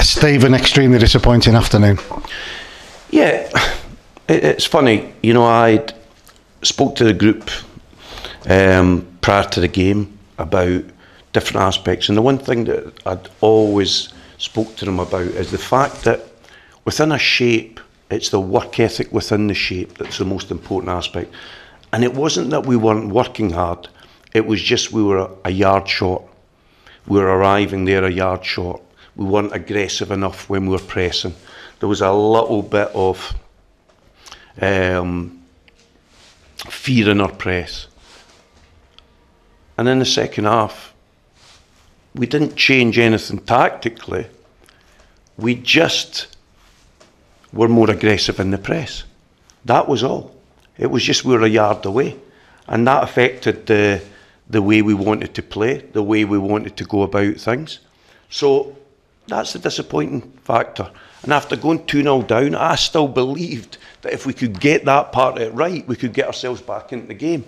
Steve, an extremely disappointing afternoon. Yeah, it's funny. You know, I spoke to the group prior to the game about different aspects, and the one thing that I'd always spoke to them about is the fact that within a shape, it's the work ethic within the shape that's the most important aspect. And it wasn't that we weren't working hard, it was just we were a yard short. We were arriving there a yard short. We weren't aggressive enough when we were pressing. There was a little bit of fear in our press. And in the second half, we didn't change anything tactically. We just were more aggressive in the press. That was all. It was just we were a yard away. And that affected the way we wanted to play, the way we wanted to go about things. So that's the disappointing factor. And after going 2-0 down, I still believed that if we could get that part of it right, we could get ourselves back into the game.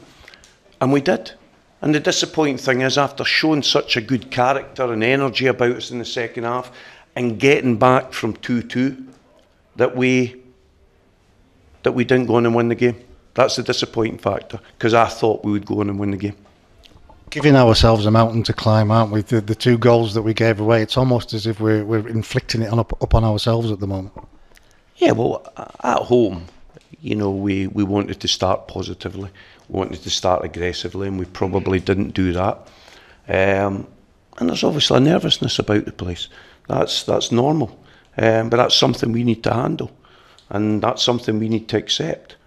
And we did. And the disappointing thing is, after showing such a good character and energy about us in the second half, and getting back from 2-2, that we didn't go on and win the game. That's the disappointing factor, because I thought we would go on and win the game. Giving ourselves a mountain to climb, aren't we? The 2 goals that we gave away, it's almost as if we're inflicting it upon ourselves at the moment. Yeah, well, at home, you know, we wanted to start positively, we wanted to start aggressively, and we probably didn't do that. And there's obviously a nervousness about the place. That's normal, but that's something we need to handle, and that's something we need to accept.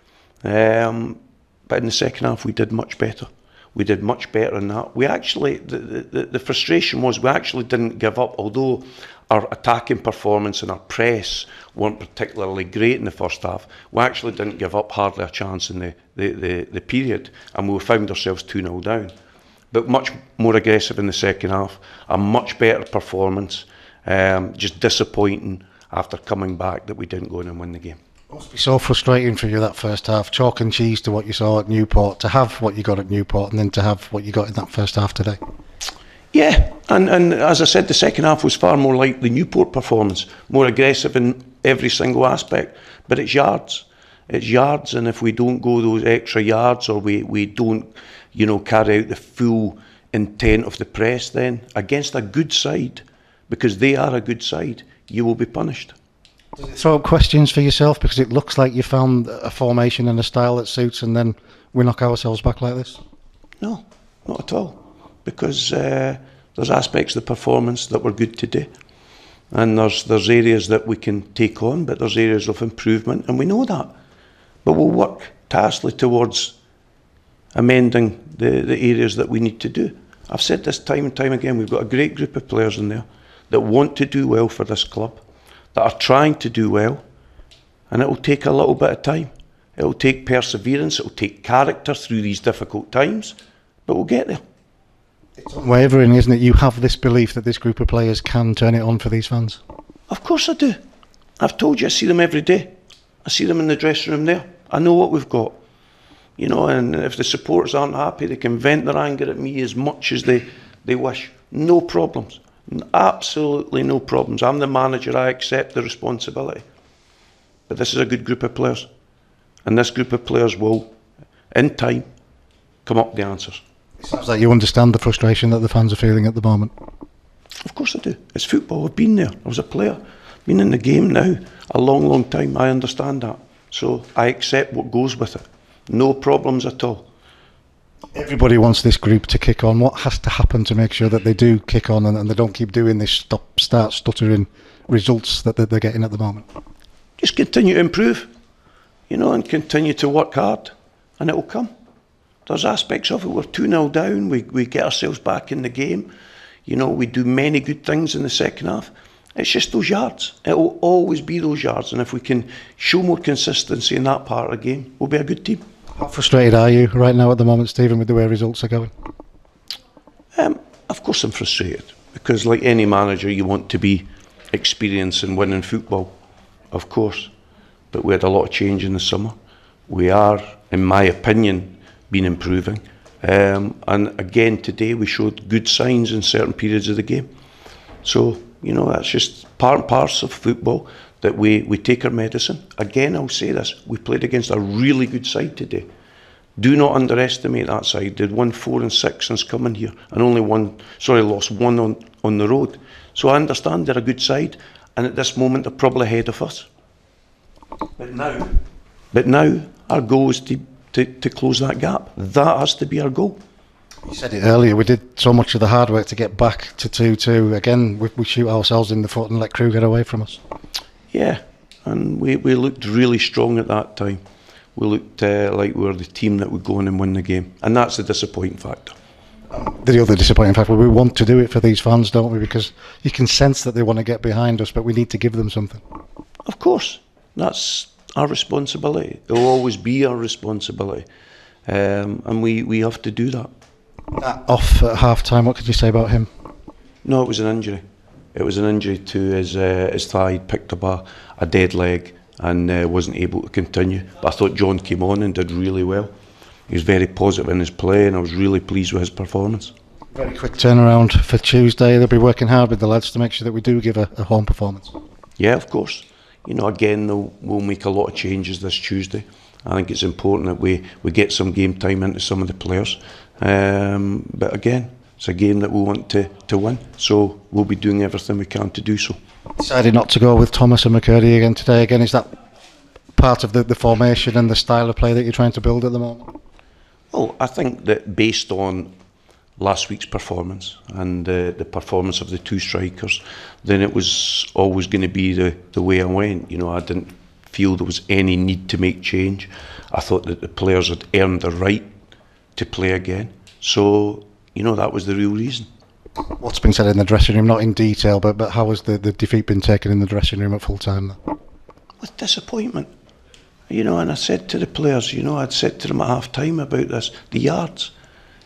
But in the second half, we did much better. We did much better than that. We actually, the frustration was we actually didn't give up, although our attacking performance and our press weren't particularly great in the first half. We actually didn't give up hardly a chance in the period, and we found ourselves 2-0 down. But much more aggressive in the second half, a much better performance. Just disappointing after coming back that we didn't go in and win the game. It must be so frustrating for you that first half, chalk and cheese to what you saw at Newport, to have what you got at Newport and then to have what you got in that first half today. Yeah, and as I said, the second half was far more like the Newport performance, more aggressive in every single aspect, but it's yards. It's yards, and if we don't go those extra yards, or we don't, you know, carry out the full intent of the press, then against a good side, because they are a good side, you will be punished. Throw up questions for yourself, because it looks like you found a formation and a style that suits, and then we knock ourselves back like this? No, not at all, because there's aspects of the performance that were good today, and there's areas that we can take on, but there's areas of improvement, and we know that. But we'll work tirelessly towards amending the areas that we need to do. I've said this time and time again, we've got a great group of players in there that want to do well for this club, that are trying to do well, and it will take a little bit of time. It will take perseverance, it will take character through these difficult times, but we'll get there. It's unwavering, isn't it? You have this belief that this group of players can turn it on for these fans? Of course I do. I've told you, I see them every day. I see them in the dressing room there. I know what we've got. You know, and if the supporters aren't happy, they can vent their anger at me as much as they wish. No problems. Absolutely no problems. I'm the manager, I accept the responsibility. But this is a good group of players. And this group of players will, in time, come up with the answers. It sounds like you understand the frustration that the fans are feeling at the moment. Of course I do. It's football. I've been there. I was a player. Been in the game now a long, long time. I understand that. So I accept what goes with it. No problems at all. Everybody wants this group to kick on. What has to happen to make sure that they do kick on and they don't keep doing this start stuttering results that they're getting at the moment? Just continue to improve, you know, and continue to work hard, and it will come. There's aspects of it. We're 2-0 down. We get ourselves back in the game. You know, we do many good things in the second half. It's just those yards. It will always be those yards, and if we can show more consistency in that part of the game, we'll be a good team. How frustrated are you right now at the moment, Stephen, with the way results are going? Of course I'm frustrated, because like any manager, you want to be experienced in winning football, of course. But we had a lot of change in the summer. We are, in my opinion, been improving. And again, today we showed good signs in certain periods of the game. So You know, that's just part and parcel of football, that we take our medicine. Again, I'll say this, we played against a really good side today. Do not underestimate that side. They'd won 4 and 6 since coming here, and lost one on the road. So I understand they're a good side, and at this moment they're probably ahead of us. But now our goal is to close that gap. That has to be our goal. You said it earlier, we did so much of the hard work to get back to 2-2. Again, we shoot ourselves in the foot and let Crewe get away from us. Yeah, and we looked really strong at that time. We looked like we were the team that would go in and win the game. And that's the disappointing factor. The other disappointing factor, we want to do it for these fans, don't we? Because you can sense that they want to get behind us, but we need to give them something. Of course, that's our responsibility. It will always be our responsibility. And we have to do that. Off at half-time, what could you say about him? No, it was an injury. It was an injury to his thigh. He'd picked up a dead leg and wasn't able to continue. But I thought John came on and did really well. He was very positive in his play, and I was really pleased with his performance. Very quick turnaround for Tuesday. They'll be working hard with the lads to make sure that we do give a home performance. Yeah, of course. You know, again, we'll make a lot of changes this Tuesday. I think it's important that we get some game time into some of the players. But again, it's a game that we want to win, so we'll be doing everything we can to do so. Decided not to go with Thomas and McCurdy again today. Again, is that part of the formation and the style of play that you're trying to build at the moment? Well, I think that based on last week's performance and the performance of the two strikers, then it was always going to be the way I went. You know, I didn't feel there was any need to make change. I thought that the players had earned the right to play again. So, you know, that was the real reason. What's been said in the dressing room, not in detail, but how has the defeat been taken in the dressing room at full time? With disappointment. You know, and I said to the players, you know, I'd said to them at half time about this, the yards.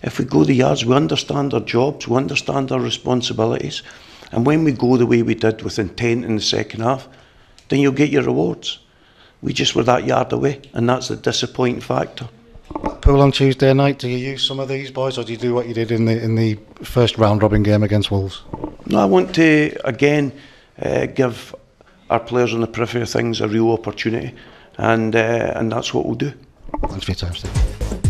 If we go the yards, we understand our jobs, we understand our responsibilities. And when we go the way we did with intent in the second half, then you'll get your rewards. We just were that yard away, and that's the disappointing factor. Pool on Tuesday night, do you use some of these boys, or do you do what you did in the first round-robin game against Wolves? No, I want to, again, give our players on the periphery of things a real opportunity, and that's what we'll do. Thanks for your time, Steve.